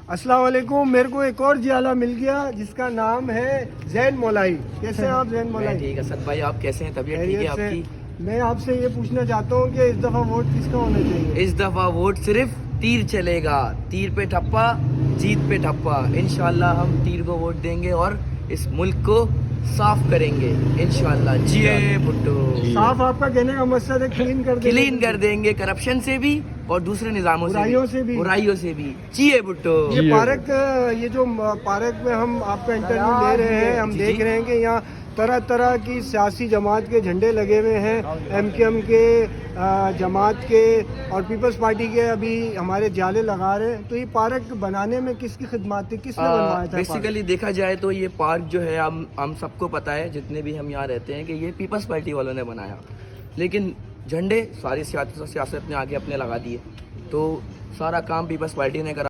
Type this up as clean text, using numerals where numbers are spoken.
अस्सलाम वालेकुम। मेरे को एक और जियाला मिल गया जिसका नाम है जैन मौलाई। कैसे हैं आप जैन मैं मौलाई? ठीक असद भाई, आप कैसे हैं? तबीयत ठीक है खैरियत से। आपकी? मैं आपसे ये पूछना चाहता हूँ कि इस दफ़ा वोट किसका होना चाहिए? इस दफा वोट सिर्फ तीर चलेगा, तीर पे ठप्पा, जीत पे ठप्पा। इंशाल्लाह हम तीर को वोट देंगे और इस मुल्क को साफ करेंगे इंशाल्लाह। जिए भुट्टो। साफ आपका कहने का मकसद है क्लीन कर देंगे? क्लीन कर देंगे, करप्शन से भी और दूसरे निजामों बुराइयों से भी। बुराइयों से भी। जिए भुट्टो। ये पार्क, ये जो पार्क में हम आपका इंटरव्यू ले रहे हैं, हम जी, देख जी। रहे हैं कि यहाँ तरह तरह की सियासी जमात के झंडे लगे हुए हैं। MKM के, जमात के और पीपल्स पार्टी के अभी हमारे जाले लगा रहे हैं। तो ये पार्क बनाने में किसकी खिदमत थी, किसने बनवाया था? बेसिकली देखा जाए तो ये पार्क जो है हम सबको पता है, जितने भी हम यहाँ रहते हैं, कि ये पीपल्स पार्टी वालों ने बनाया। लेकिन झंडे सारी सियासत ने आगे अपने लगा दिए, तो सारा काम पीपल्स पार्टी ने करा।